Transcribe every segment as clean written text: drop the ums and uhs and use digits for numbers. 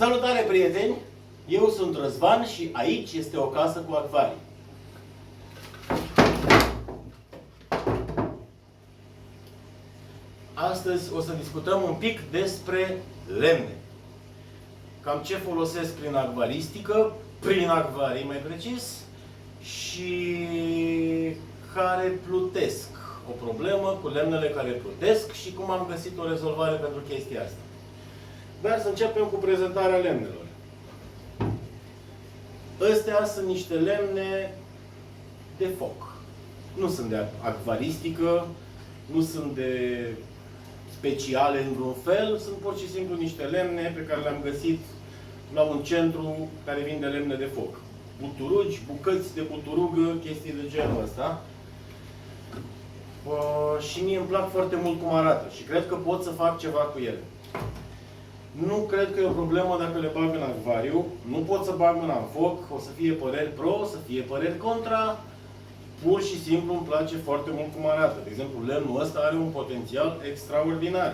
Salutare, prieteni! Eu sunt Răzvan și aici este o casă cu acvarii. Astăzi o să discutăm un pic despre lemne. Cam ce folosesc prin acvaristică, prin acvarii mai precis, și care plutesc. O problemă cu lemnele care plutesc și cum am găsit o rezolvare pentru chestia asta. Dar să începem cu prezentarea lemnelor. Astea sunt niște lemne de foc. Nu sunt de acvaristică, nu sunt de speciale în vreun fel, sunt pur și simplu niște lemne pe care le-am găsit la un centru care vinde lemne de foc. Buturugi, bucăți de buturugă, chestii de genul ăsta. Și mie îmi plac foarte mult cum arată și cred că pot să fac ceva cu ele. Nu cred că e o problemă dacă le bag în acvariu. Nu pot să bag mâna în foc. O să fie păreri pro, o să fie păreri contra. Pur și simplu îmi place foarte mult cum arată. De exemplu, lemnul ăsta are un potențial extraordinar.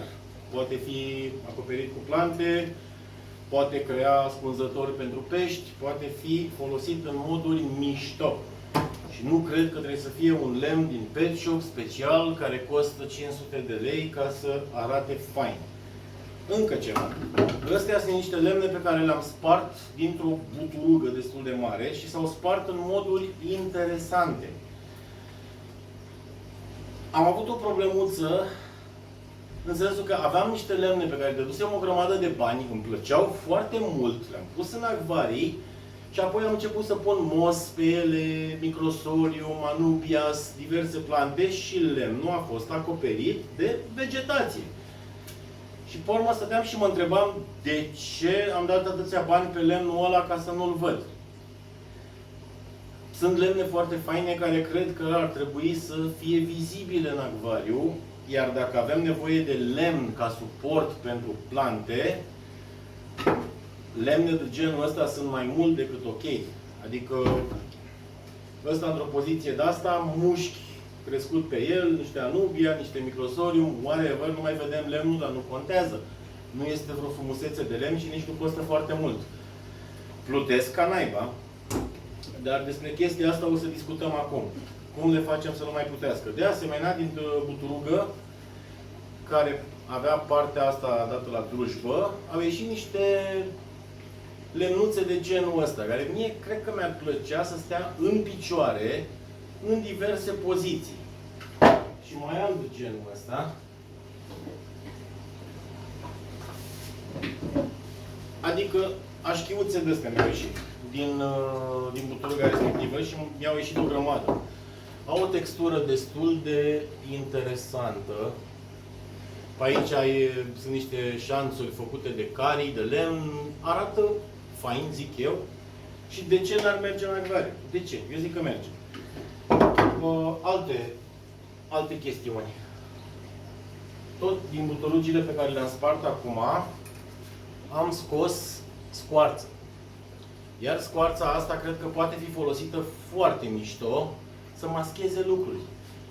Poate fi acoperit cu plante, poate crea ascunzători pentru pești, poate fi folosit în moduri mișto. Și nu cred că trebuie să fie un lemn din pet shop special care costă 500 de lei ca să arate fain. Încă ceva. Astea sunt niște lemne pe care le-am spart dintr-o buturugă destul de mare și s-au spart în moduri interesante. Am avut o problemuță în sensul că aveam niște lemne pe care dădusem o grămadă de bani, îmi plăceau foarte mult, le-am pus în acvarii și apoi am început să pun mos pe ele, microsorium, anubias, diverse plante și lemnul a fost acoperit de vegetație. Și pe urmă stăteam și mă întrebam de ce am dat atâția bani pe lemnul ăla ca să nu-l văd. Sunt lemne foarte faine care cred că ar trebui să fie vizibile în acvariu, iar dacă avem nevoie de lemn ca suport pentru plante, lemne de genul ăsta sunt mai mult decât ok. Adică ăsta într-o poziție de asta, mușchi crescut pe el, niște anubia, niște microsorium, whatever, nu mai vedem lemnul, dar nu contează. Nu este vreo frumusețe de lemn și nici nu costă foarte mult. Plutesc ca naiba, dar despre chestia asta o să discutăm acum. Cum le facem să nu mai plutească. De asemenea, din buturugă, care avea partea asta dată la drujbă, au ieșit niște lemnuțe de genul ăsta, care mie cred că mi-ar plăcea să stea în picioare, în diverse poziții. Și mai am de genul ăsta. Adică așchiuțe de astea mi-au ieșit din buturuga respectivă și mi-au ieșit o grămadă. Au o textură destul de interesantă. Pe aici sunt niște șanțuri făcute de carii, de lemn. Arată fain, zic eu. Și de ce n-ar merge în acvariu? De ce? Eu zic că merge. Alte chestiuni. Tot din buturugile pe care le-am spart acum, am scos scoarță. Iar scoarța asta cred că poate fi folosită foarte mișto să mascheze lucruri.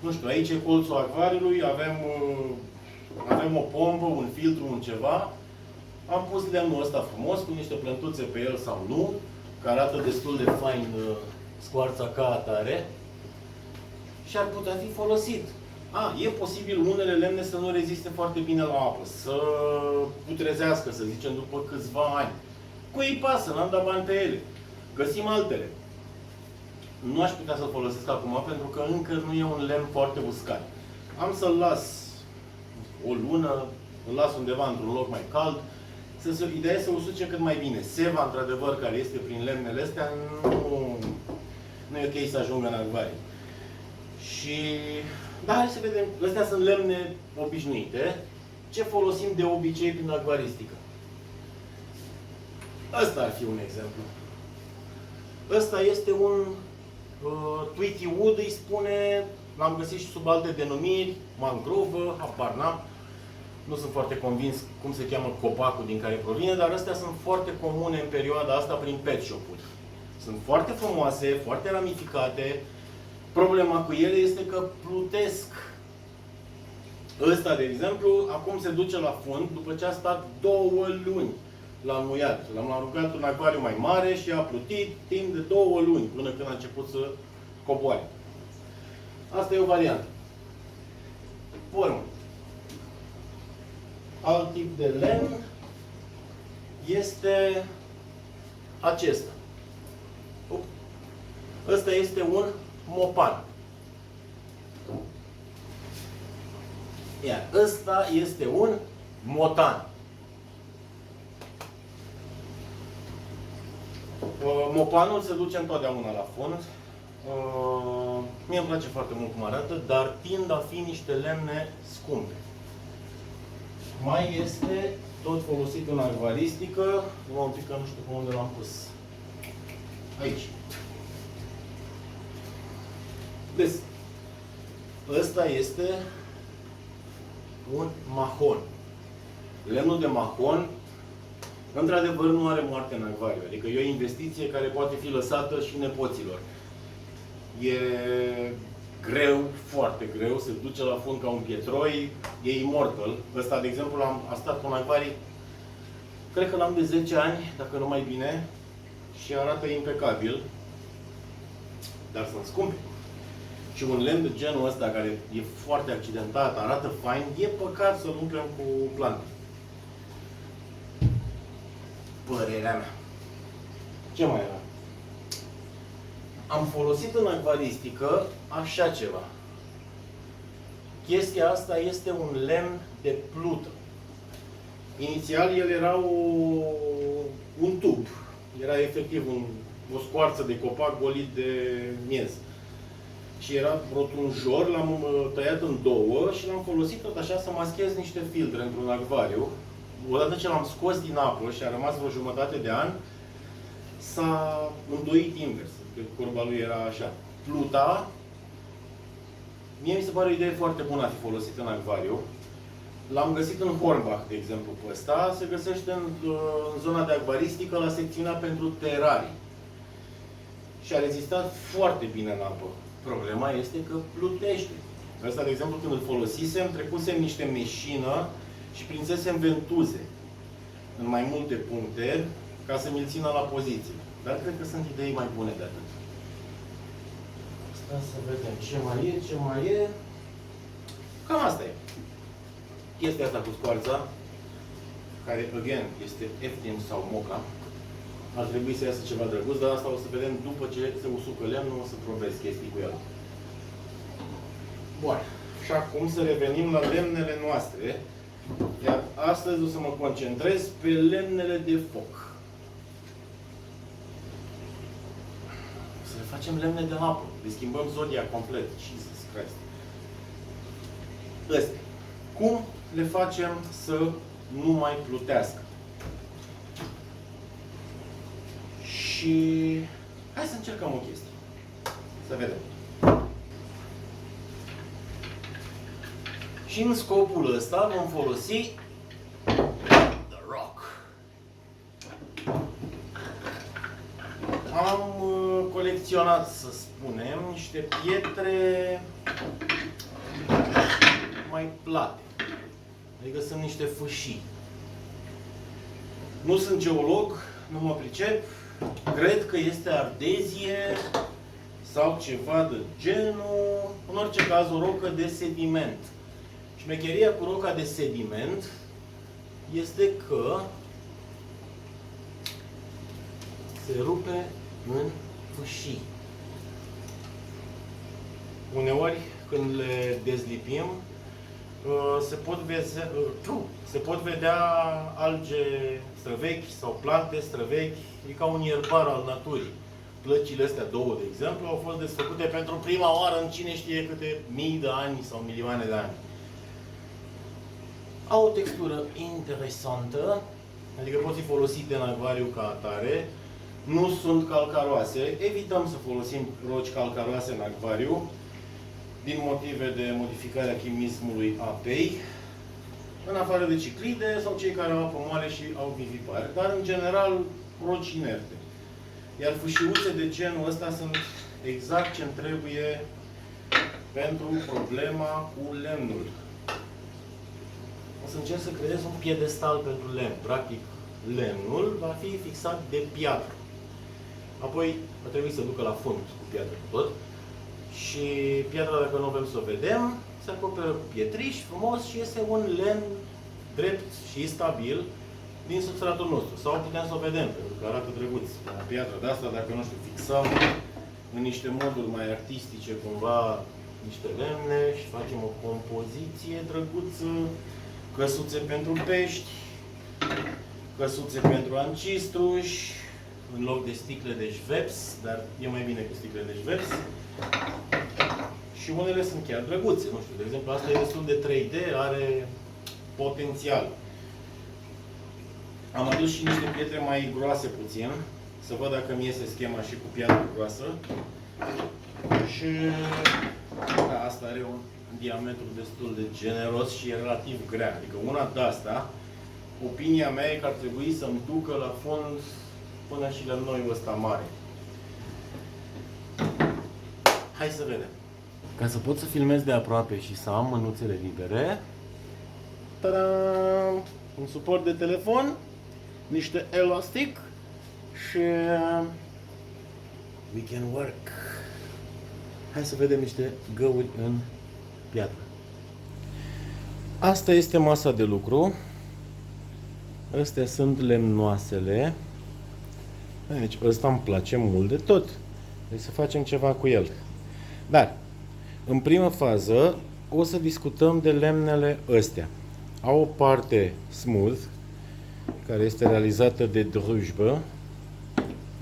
Nu știu, aici e colțul acvariului, avem o pompă, un filtru, un ceva. Am pus lemnul ăsta frumos, cu niște plântuțe pe el sau nu, că arată destul de fain scoarța ca atare. Și ar putea fi folosit. E posibil unele lemne să nu reziste foarte bine la apă, să putrezească, să zicem, după câțiva ani. Cui pasă, n-am dat bani pe ele. Găsim altele. Nu aș putea să-l folosesc acum, pentru că încă nu e un lemn foarte uscat. Am să-l las o lună, îl las undeva într-un loc mai cald. Ideea e să usuce cât mai bine. Seva, într-adevăr, care este prin lemnele astea, nu e ok să ajungă în acvarii. Și, da, hai să vedem. Astea sunt lemne obișnuite. Ce folosim de obicei prin acvaristică? Ăsta ar fi un exemplu. Ăsta este un Tweety Wood, îi spune, l-am găsit și sub alte denumiri, mangrovă, habar n-am. Nu sunt foarte convins cum se cheamă copacul din care provine, dar astea sunt foarte comune în perioada asta prin pet shop-uri. Sunt foarte frumoase, foarte ramificate. Problema cu ele este că plutesc. Ăsta, de exemplu, acum se duce la fund după ce a stat 2 luni. l-am muiat. L-am aruncat în acvariu mai mare și a plutit timp de 2 luni până când a început să coboare. Asta e o variantă. Urmă. Alt tip de lemn este acesta. Ăsta este un mopan. Iar ăsta este un motan. Mopanul se duce întotdeauna la fund. Mie îmi place foarte mult cum arată, dar tind a fi niște lemne scumpe. Mai este tot folosit în acvaristică. Numai un pic că nu știu pe unde l-am pus. Aici. Deci, ăsta este un mahon. Lemnul de mahon, într-adevăr, nu are moarte în acvariu. Adică e o investiție care poate fi lăsată și nepoților. E greu, foarte greu, se duce la fund ca un pietroi, e immortal. Ăsta, de exemplu, a stat în acvarii, cred că l-am de 10 ani, dacă nu mai bine, și arată impecabil, dar sunt scumpe. Și un lemn de genul ăsta, care e foarte accidentat, arată fain, e păcat să-l umplem cu plante. Părerea mea. Ce mai era? Am folosit în acvaristică așa ceva. Chestia asta este un lemn de plută. Inițial el era un tub. Era efectiv o scoarță de copac golit de miez. Și era rotunjor, l-am tăiat în două și l-am folosit tot așa să maschez niște filtre într-un acvariu. Odată ce l-am scos din apă și a rămas vreo jumătate de an, s-a îndoit invers. Curba lui era așa. Pluta, mie mi se pare o idee foarte bună a fi folosit în acvariu. L-am găsit în Hornbach, de exemplu, pe ăsta. Se găsește în zona de acvaristică, la secțiunea pentru terarii. Și a rezistat foarte bine în apă. Problema este că plutește. Ăsta, de exemplu, când îl folosisem, trecusem niște meșină și prinsesem ventuze în mai multe puncte ca să mi-l țină la poziție. Dar cred că sunt idei mai bune de atât. Asta să vedem ce mai e. Cam asta e. Chestia asta cu scoarța, care, again, este ieftin sau moca. Ar trebui să iasă ceva drăguț, dar asta o să vedem după ce se usucă lemnul, o să probez chestii cu el. Bun. Și acum să revenim la lemnele noastre. Iar astăzi o să mă concentrez pe lemnele de foc. Să le facem lemne de apă. Le schimbăm zodia complet. Jesus Christ. Astea. Cum le facem să nu mai plutească? Și hai să încercăm o chestie. Să vedem. Și în scopul ăsta vom folosi The Rock. Am colecționat, să spunem, niște pietre mai plate. Adică sunt niște fâșii. Nu sunt geolog, nu mă pricep. Cred că este ardezie sau ceva de genul, în orice caz o rocă de sediment. Șmecheria cu roca de sediment este că se rupe în fâșii. Uneori, când le dezlipim, se pot vedea alge străvechi sau plante străvechi. E ca un ierbar al naturii. Plăcile astea două, de exemplu, au fost desfăcute pentru prima oară în cine știe câte mii de ani sau milioane de ani. Au o textură interesantă, adică pot fi folosite în acvariu ca atare. Nu sunt calcaroase. Evităm să folosim roci calcaroase în acvariu din motive de modificare a chimismului apei, în afară de ciclide sau cei care au apă moale și au vivipare, dar în general roci inerte. Iar fâșiuțe de genul ăsta sunt exact ce-mi trebuie pentru problema cu lemnul. O să încerc să creez un piedestal pentru lemn. Practic, lemnul va fi fixat de piatră. Apoi va trebui să ducă la fund cu piatră tot. Și piatra, dacă nu vrem să o vedem, se acoperă cu pietriș frumos și este un lemn drept și stabil din substratul nostru. Sau putem să o vedem, pentru că arată drăguț. O piatră de asta, dacă nu știu, fixăm în niște moduri mai artistice, cumva, niște lemne și facem o compoziție drăguță, căsuțe pentru pești, căsuțe pentru ancistruși, în loc de sticle de Schweppes, dar e mai bine cu sticle de Schweppes. Și unele sunt chiar drăguțe, nu știu, de exemplu, asta e destul de 3D, are potențial. Am adus și niște pietre mai groase puțin, să văd dacă mi iese schema și cu piatră groasă. Și da, asta are un diametru destul de generos și e relativ grea. Adică una de asta, opinia mea e că ar trebui să-mi ducă la fund până și la noiul ăsta mare. Hai să vedem. Ca să pot să filmez de aproape și să am mânuțele libere, ta-da! Un suport de telefon, niște elastic și we can work. Hai să vedem niște găuri în piatră. Asta este masa de lucru. Astea sunt lemnoasele. Deci ăsta îmi place mult de tot. Deci să facem ceva cu el. Dar, în primă fază, o să discutăm de lemnele astea. Au o parte smooth, care este realizată de drujbă.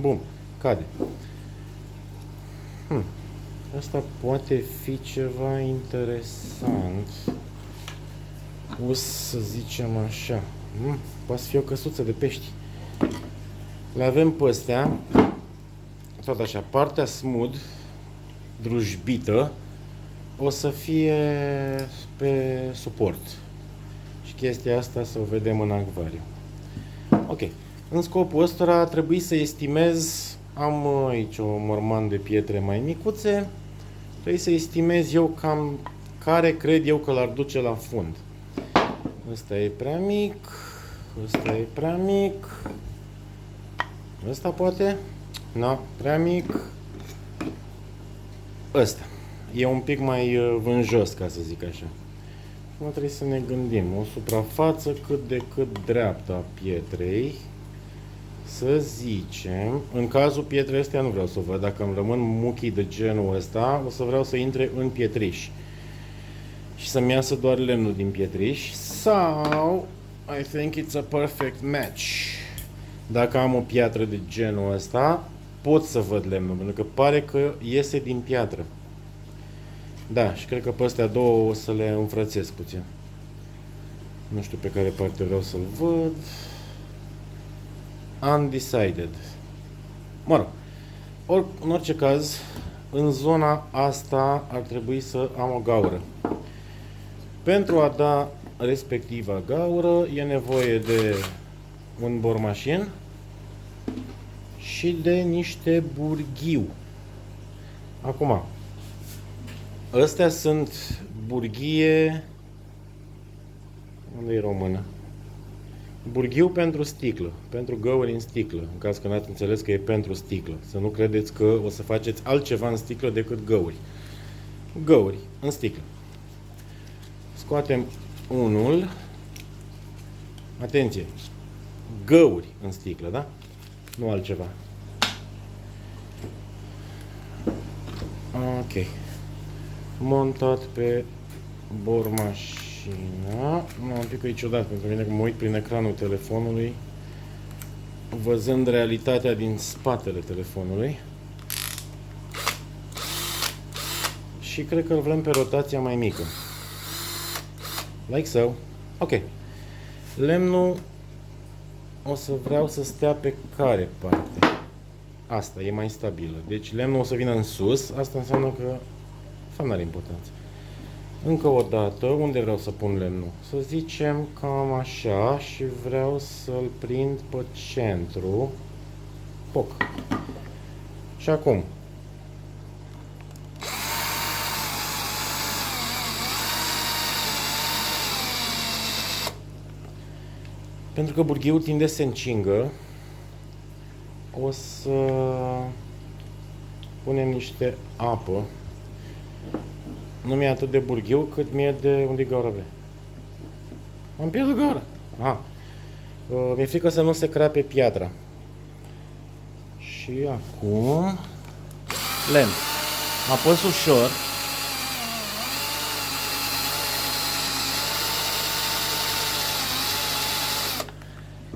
Bun, cade. Asta poate fi ceva interesant. O să zicem așa. Poate fi o căsuță de pești. Le avem pe astea. Tot așa, partea smooth, drujbită, o să fie pe suport. Și chestia asta să o vedem în acvariu. Ok. În scopul ăsta trebuie să estimez, am aici o morman de pietre mai micuțe, trebuie să estimez eu cam care cred eu că l-ar duce la fund. Ăsta e prea mic, ăsta e prea mic, ăsta poate, na, prea mic, ăsta. E un pic mai vânjos, ca să zic așa. Acum trebuie să ne gândim. O suprafață cât de cât dreaptă a pietrei. Să zicem, în cazul pietrei astea nu vreau să o văd. Dacă îmi rămân muchii de genul ăsta, o să vreau să intre în pietriș. Și să-mi iasă doar lemnul din pietriș. Sau, I think it's a perfect match. Dacă am o piatră de genul ăsta, pot să văd lemnul, pentru că pare că iese din piatră. Da, și cred că pe astea două o să le înfrățesc puțin. Nu știu pe care parte vreau să-l văd. Undecided. Mă rog, în orice caz, în zona asta ar trebui să am o gaură. Pentru a da respectiva gaură e nevoie de un bormașin și de niște burghiu. Acum, astea sunt burghie. Unde e română? Burghiu pentru sticlă, pentru găuri în sticlă, în caz că n-ați înțeles că e pentru sticlă. Să nu credeți că o să faceți altceva în sticlă decât găuri. Găuri în sticlă. Scoatem unul. Atenție! Găuri în sticlă, da? Nu altceva. Ok. Montat pe bormașina. Un pic e ciudat pentru mine că mă uit prin ecranul telefonului, văzând realitatea din spatele telefonului. Și cred că îl vrem pe rotația mai mică. Like so. Ok. Lemnul o să vreau să stea pe care parte? Asta e mai stabilă. Deci lemnul o să vină în sus. Asta înseamnă că nu are importanță. Încă o dată, unde vreau să pun lemnul? Să zicem cam așa și vreau să-l prind pe centru. Poc. Și acum. Pentru că burghiul tinde să se încingă, o să punem niște apă. Nu mi-e atât de burghiu cât mi-e de unde-i gaura vrea. Am pierdut gaura. Aha. Mi-e frică să nu se crape piatra. Și acum lemn. Apăs ușor.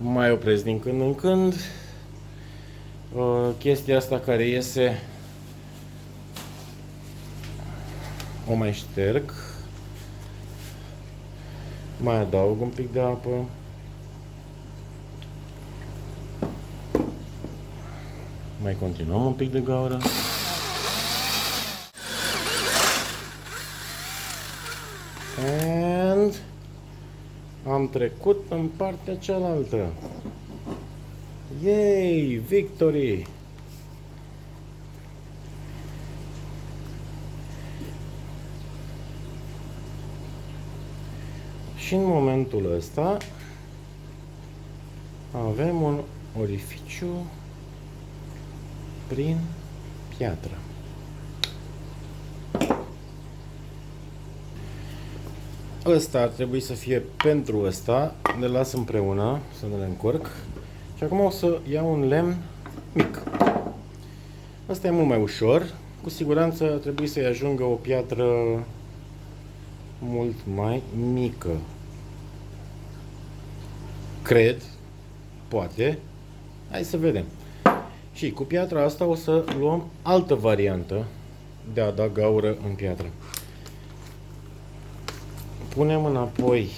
Mai opresc din când în când. Chestia asta care iese o mai șterg. Mai adaug un pic de apă. Mai continuăm un pic de gaură. And am trecut în partea cealaltă. Yay! Victory! Și în momentul ăsta avem un orificiu prin piatră. Ăsta ar trebui să fie pentru ăsta. Le las împreună, să nu le încurc. Și acum o să iau un lemn mic. Asta e mult mai ușor. Cu siguranță ar trebui să-i ajungă o piatră mult mai mică. Cred. Poate. Hai să vedem. Și cu piatra asta o să luăm altă variantă de a da gaură în piatră. Punem înapoi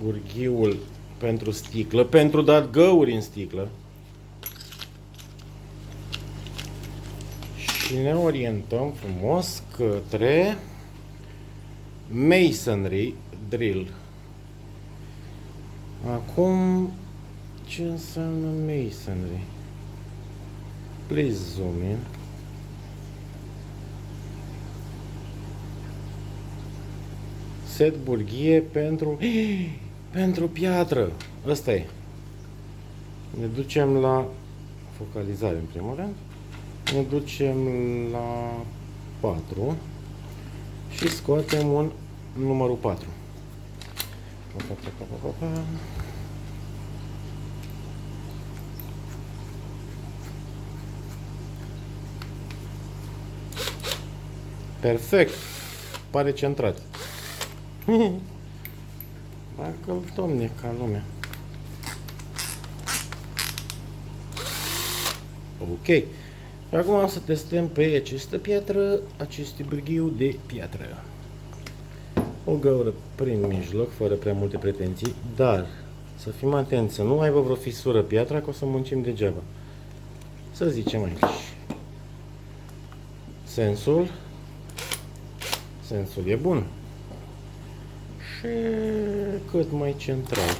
burghiul pentru sticlă, pentru dat găuri în sticlă. Și ne orientăm frumos către masonry drill. Acum, ce înseamnă masonry? Please zoom in. Set burghie pentru piatră. Ăsta e. Ne ducem la focalizare în primul rând. Ne ducem la 4 și scoatem un numărul 4. Perfect. Pare centrat. Bagă-l, domne, ca lumea. Ok. Și acum o să testăm pe această piatră, acest burghiu de piatră. O gaură prin mijloc, fără prea multe pretenții, dar să fim atenți, să nu aibă vreo fisură piatra, că o să muncim degeaba. Să zicem aici. Sensul e bun. Și cât mai central.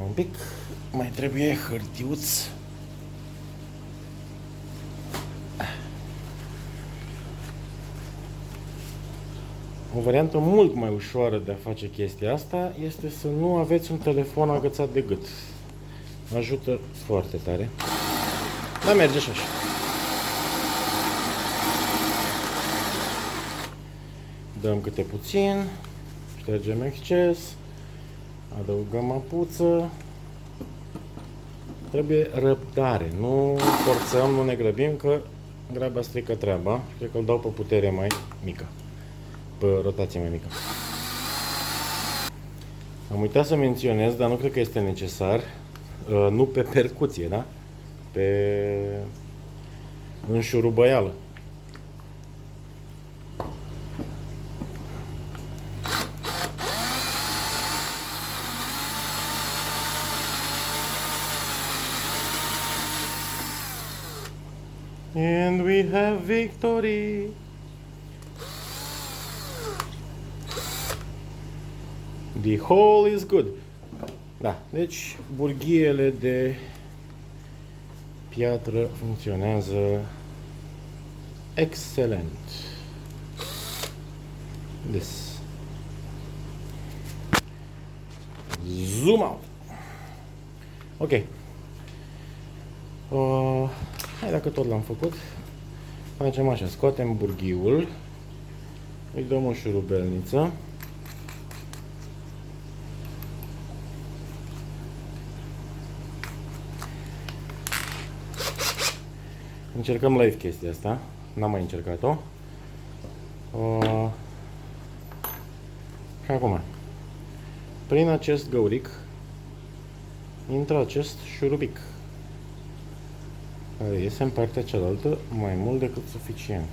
Un pic. Mai trebuie hârtiuț. O variantă mult mai ușoară de a face chestia asta este să nu aveți un telefon agățat de gât. Ajută foarte tare. Dar merge și așa. Dăm câte puțin, ștergem exces, adăugăm apuță. Trebuie răbdare, nu forțăm, nu ne grăbim, că graba strică treaba. Cred că îl dau pe putere mai mică, pe rotație mai mică. Am uitat să menționez, dar nu cred că este necesar, nu pe percuție, da? Pe înșurubăială. And we have victory. The whole is good. Da, deci burghiele de piatră funcționează Excelent. This. Zoom out. Ok. Hai, dacă tot l-am făcut, facem așa, scoatem burghiul, îi dăm o șurubelniță. Încercăm live chestia asta, n-am mai încercat-o. Și acum, prin acest găuric, intră acest șurubic, care iese în partea cealaltă mai mult decât suficient.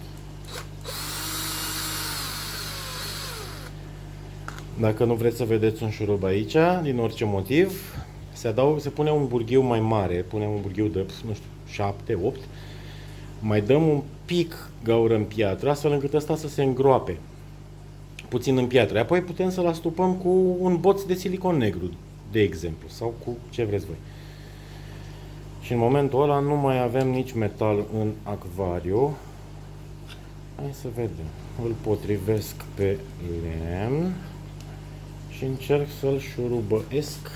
Dacă nu vreți să vedeți un șurub aici, din orice motiv, se pune un burghiu mai mare, punem un burghiu de, nu știu, 7, 8, mai dăm un pic gaură în piatră, astfel încât ăsta să se îngroape puțin în piatră. Apoi putem să-l astupăm cu un boț de silicon negru, de exemplu, sau cu ce vreți voi. Și în momentul ăla nu mai avem nici metal în acvariu. Hai să vedem. Îl potrivesc pe lemn și încerc să-l șurubăiesc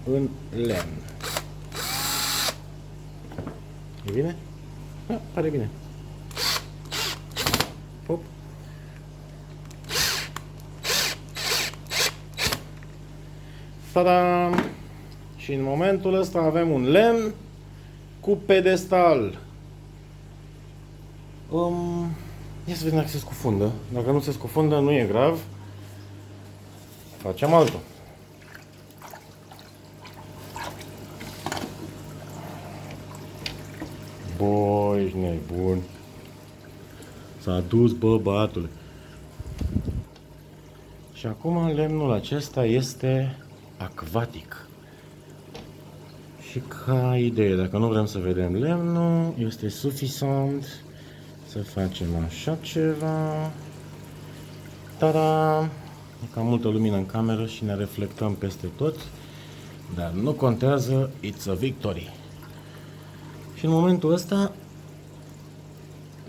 în lemn. E bine? Da, pare bine. Hop. Tada! Și în momentul ăsta avem un lemn cu pedestal. Ia să vedem dacă se scufundă. Dacă nu se scufundă, nu e grav. Facem altul. Băi, ești nebun. S-a dus, bă, băiatule. Și acum lemnul acesta este acvatic. Și ca idee, dacă nu vrem să vedem lemnul, este suficient să facem așa ceva. Tada! E cam multă lumină în cameră și ne reflectăm peste tot, dar nu contează, it's a victory. Și în momentul ăsta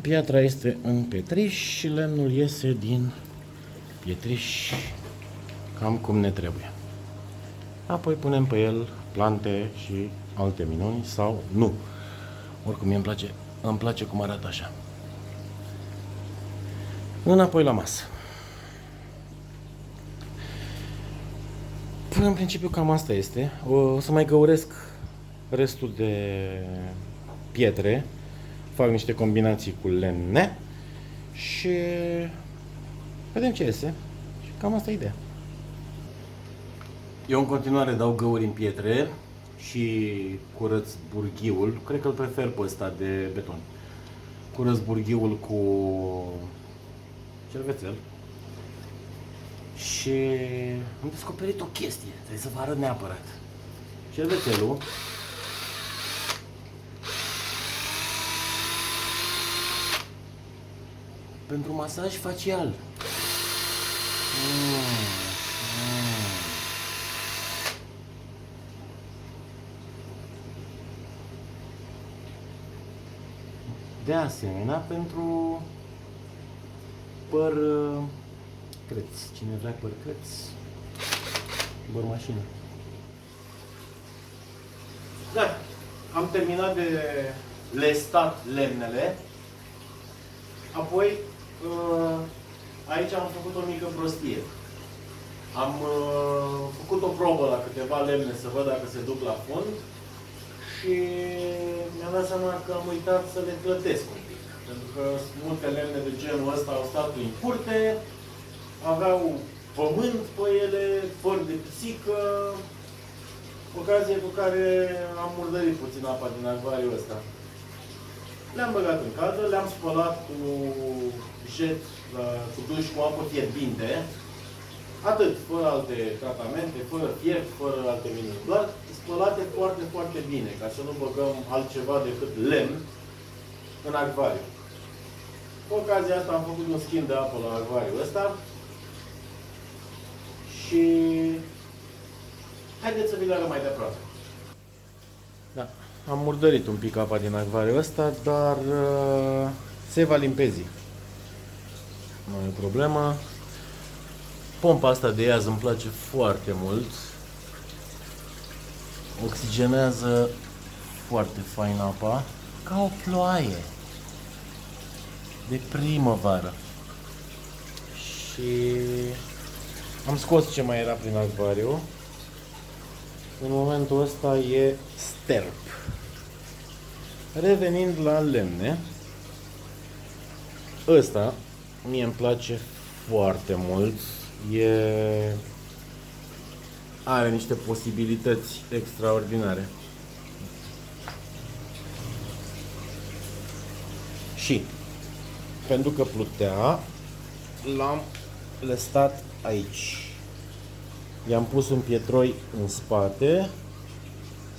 piatra este în pietriș și lemnul iese din pietriș cam cum ne trebuie. Apoi punem pe el plante și alte minuni sau nu. Oricum mie îmi place cum arată așa. Înapoi la masă. Până în principiu cam asta este. O să mai găuresc restul de pietre. Fac niște combinații cu lemne și vedem ce iese. Și cam asta e ideea. Eu în continuare dau găuri în pietre și curăț burghiul. Cred că îl prefer pe ăsta de beton. Curăț burghiul cu cervețel. Și am descoperit o chestie, trebuie să vă arăt neapărat. Cervețelul pentru masaj facial. De asemenea, pentru păr creț. Cine vrea păr creț, păr mașină. Da, am terminat de lestat lemnele. Apoi, aici am făcut o mică prostie. Am făcut o probă la câteva lemne să văd dacă se duc la fund și mi-am dat seama că am uitat să le clătesc un pic. Pentru că multe lemne de genul ăsta au stat prin curte, aveau pământ pe ele, păr de pisică, ocazie cu care am murdărit puțin apa din acvariul ăsta. Le-am băgat în cadă, le-am spălat cu jet, cu duș cu apă fierbinte. Atât, fără alte tratamente, fără fiert, fără alte minuni. Doar spălate foarte, foarte bine, ca să nu băgăm altceva decât lemn în acvariu. Cu ocazia asta am făcut un schimb de apă la acvariul ăsta. Și haideți să vi le arăt mai de aproape. Da, am murdărit un pic apa din acvariul ăsta, dar se va limpezi. Nu e problemă. Pompa asta de iaz îmi place foarte mult. Oxigenează foarte fain apa, ca o ploaie de primăvară. Și am scos ce mai era prin acvariu. În momentul ăsta e sterp. Revenind la lemne, ăsta mie îmi place foarte mult. Are niște posibilități extraordinare. Și pentru că plutea, l-am lăsat aici. I-am pus un pietroi în spate.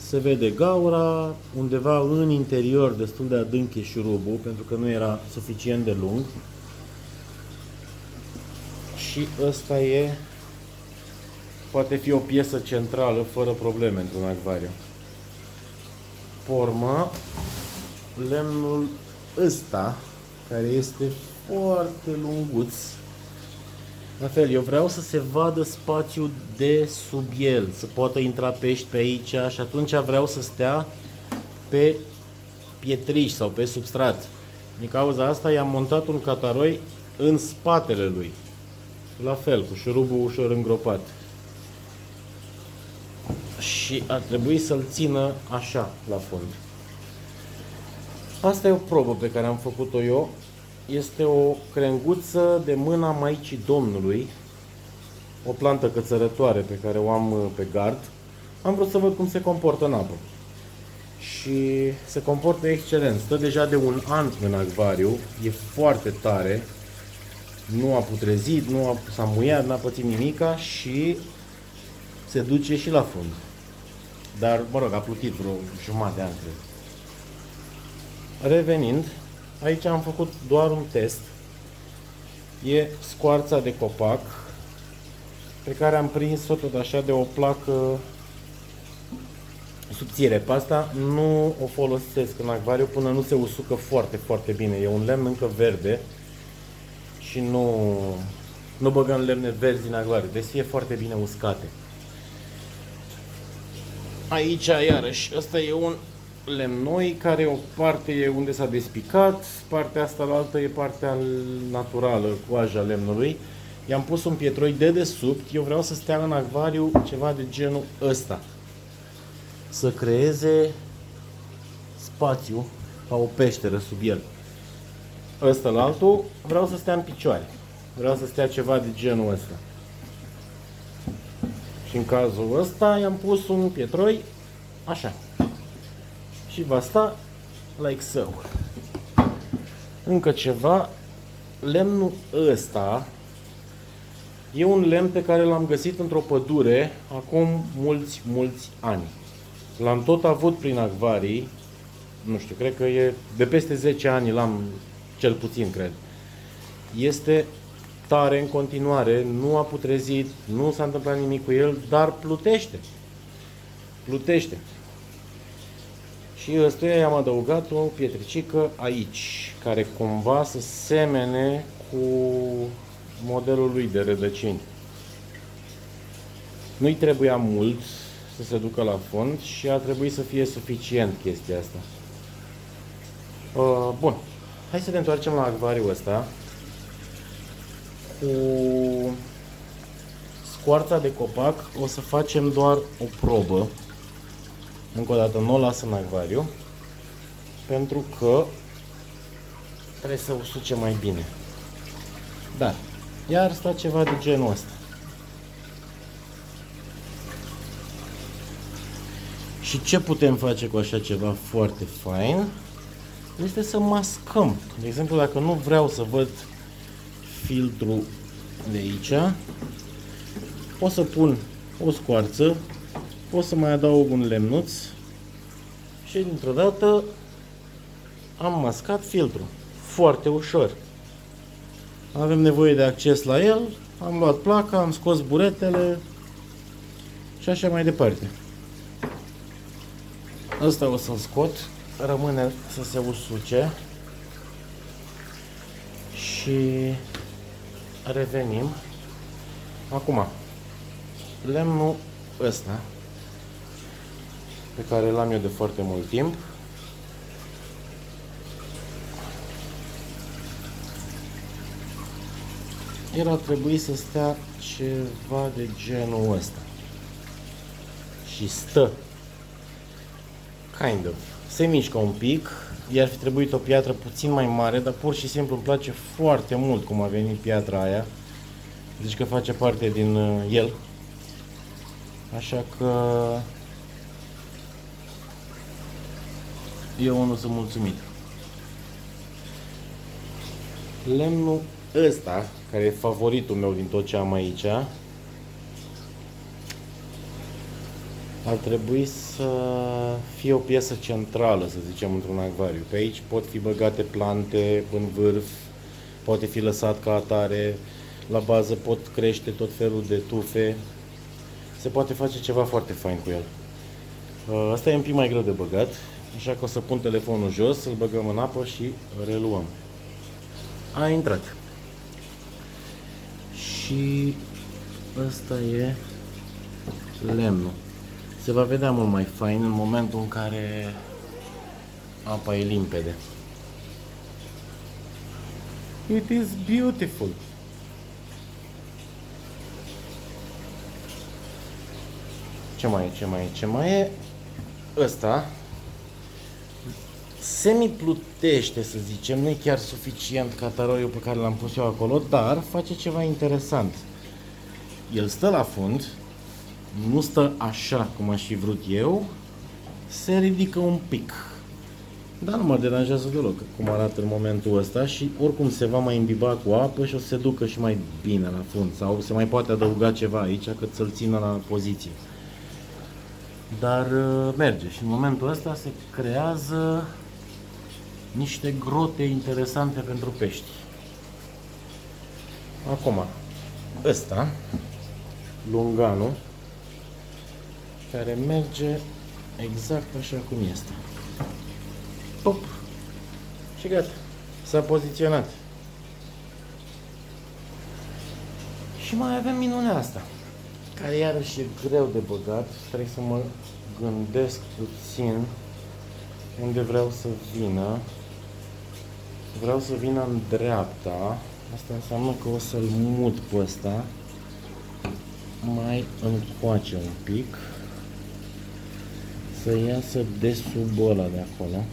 Se vede gaura, undeva în interior destul de adânc e șurubul, pentru că nu era suficient de lung. Și ăsta poate fi o piesă centrală fără probleme într-un acvariu. Pe urmă, lemnul ăsta, care este foarte lunguț, la fel, eu vreau să se vadă spațiul de sub el, să poată intra pești pe aici și atunci vreau să stea pe pietriș sau pe substrat. Din cauza asta i-am montat un cataroi în spatele lui. La fel, cu șurubul ușor îngropat. Și ar trebui să-l țină așa, la fund. Asta e o probă pe care am făcut-o eu. Este o crenguță de mâna Maicii Domnului. O plantă cățărătoare pe care o am pe gard. Am vrut să văd cum se comportă în apă. Și se comportă excelent. Stă deja de un an în acvariu. E foarte tare. Nu a putrezit, s-a muiat, n-a pățit nimica și se duce și la fund. Dar, mă rog, a plutit vreo jumătate de an, cred. Revenind, aici am făcut doar un test. E scoarța de copac pe care am prins-o tot așa de o placă subțire. Pe asta nu o folosesc în acvariu până nu se usucă foarte, foarte bine. E un lemn încă verde și nu băgăm lemne verzi în acvariu. Deci fie foarte bine uscate. Aici, iarăși, ăsta e un lemnoi care o parte e unde s-a despicat, partea asta la altă e partea naturală, coaja lemnului. I-am pus un pietroi de desubt, eu vreau să stea în acvariu ceva de genul ăsta. Să creeze spațiu ca o peșteră sub el. Ăsta la altul vreau să stea în picioare. Vreau să stea ceva de genul ăsta. Și în cazul ăsta i-am pus un pietroi așa. Și va sta like so. Încă ceva. Lemnul ăsta e un lemn pe care l-am găsit într-o pădure acum mulți ani. L-am tot avut prin acvarii. Nu știu, cred că e de peste 10 ani l-am, cel puțin, cred. Este tare în continuare, nu a putrezit, nu s-a întâmplat nimic cu el, dar plutește. Plutește. Și ăstuia i-am adăugat o pietricică aici, care cumva să semene cu modelul lui de rădăcini. Nu-i trebuia mult să se ducă la fund și a trebuit să fie suficient chestia asta. Bun, hai să ne întoarcem la acvariul ăsta. Cu scoarța de copac o să facem doar o probă. Încă o dată nu o las în acvariu, pentru că trebuie să usuce mai bine. Dar, iar sta ceva de genul ăsta. Și ce putem face cu așa ceva foarte fain este să mascăm. De exemplu, dacă nu vreau să văd filtrul de aici, pot să pun o scoarță, pot să mai adaug un lemnuț și dintr-o dată am mascat filtrul. Foarte ușor. Avem nevoie de acces la el, am luat placa, am scos buretele și așa mai departe. Asta o să-l scot, rămâne să se usuce. Și revenim. Acum, lemnul ăsta, pe care l-am eu de foarte mult timp, el ar trebui să stea ceva de genul ăsta. Și stă. Kind of. Se mișcă un pic. I-ar fi trebuit o piatră puțin mai mare, dar pur și simplu îmi place foarte mult cum a venit piatra aia. Deci că face parte din el. Așa că eu nu sunt mulțumit. Lemnul ăsta, care e favoritul meu din tot ce am aici, ar trebui să fie o piesă centrală, să zicem, într-un acvariu. Pe aici pot fi băgate plante în vârf, poate fi lăsat ca atare, la bază pot crește tot felul de tufe. Se poate face ceva foarte fain cu el. Asta e un pic mai greu de băgat, așa că o să pun telefonul jos, să-l băgăm în apă și reluăm. A intrat. Și ăsta e lemnul. Se va vedea mult mai fain în momentul în care apa e limpede. It is beautiful. Ce mai e? Ăsta semi-plutește, să zicem, nu e chiar suficient ca taroiul pe care l-am pus eu acolo, dar face ceva interesant. El stă la fund, nu stă așa cum aș fi vrut eu, se ridică un pic. Dar nu mă deranjează deloc cum arată în momentul ăsta și oricum se va mai imbiba cu apă și o să se ducă și mai bine la fund. Sau se mai poate adăuga ceva aici cât să-l țină la poziție. Dar merge și în momentul ăsta se creează niște grote interesante pentru pești. Acum, ăsta, lunganul, care merge exact așa cum este. Pop! Și gata. S-a poziționat. Și mai avem minunea asta, care iarăși e greu de băgat. Trebuie să mă gândesc puțin unde vreau să vină. Vreau să vină în dreapta. Asta înseamnă că o să-l mut pe ăsta mai încoace un pic, să iasă de sub ăla de acolo.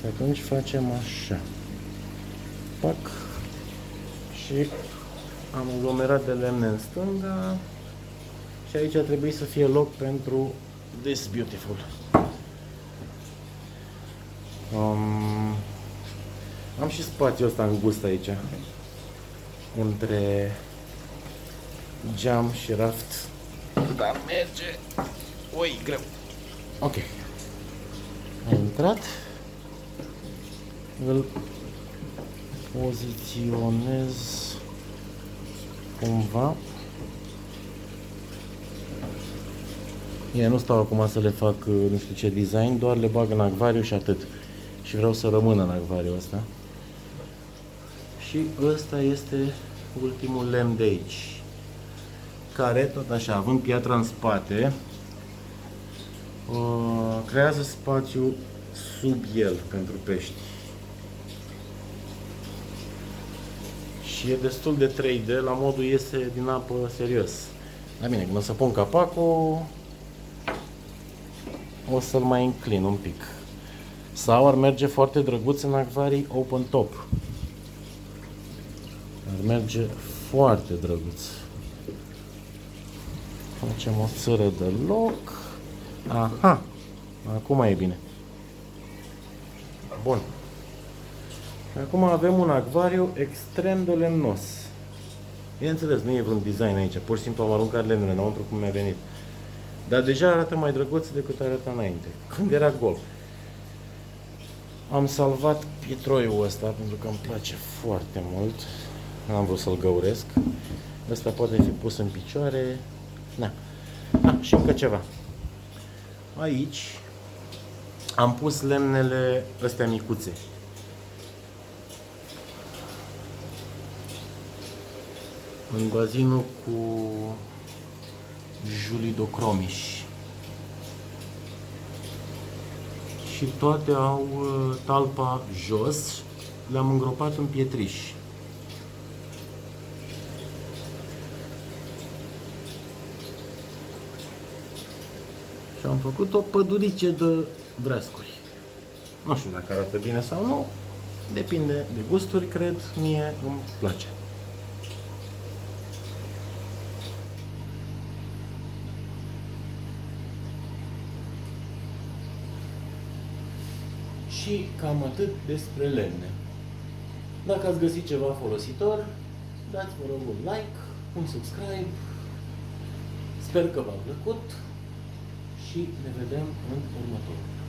Și atunci facem așa. Pac. Și am aglomerat de lemne în stânga. Și aici trebuie să fie loc pentru this beautiful. Am și spațiul ăsta îngust aici, între geam și raft, dar merge. Oi, greu. Ok. A intrat. Îl poziționez cumva. Eu nu stau acum să le fac nu știu ce design, doar le bag în acvariu și atât. Și vreau să rămână în acvariul ăsta. Și ăsta este ultimul lemn de aici, care tot așa, având piatra în spate, creează spațiu sub el pentru pești. Și e destul de 3D, la modul iese din apă serios. Dar bine, când o să pun capacul, o să-l mai înclin un pic. Sau ar merge foarte drăguț în acvarii open top. Ar merge foarte drăguț. Facem o țără de loc. Aha! Acum e bine. Bun. Acum avem un acvariu extrem de lemnos. Bineînțeles, nu e vreun design aici. Pur și simplu am aruncat lemnele înăuntru cum mi-a venit. Dar deja arată mai drăguț decât arăta înainte, când era gol. Am salvat pietroiul ăsta pentru că îmi place foarte mult. N-am vrut să-l găuresc. Ăsta poate fi pus în picioare. Na. Și încă ceva. Aici am pus lemnele astea micuțe. în bazinul cu julidocromiș. Și toate au talpa jos, le-am îngropat în pietriș. Și am făcut o pădurice de vreascuri. Nu știu dacă arată bine sau nu, depinde de gusturi, cred, mie îmi place. Și cam atât despre lemne. Dacă ați găsit ceva folositor, dați vă rog un like, un subscribe. Sper că v-a plăcut și ne vedem în următorul.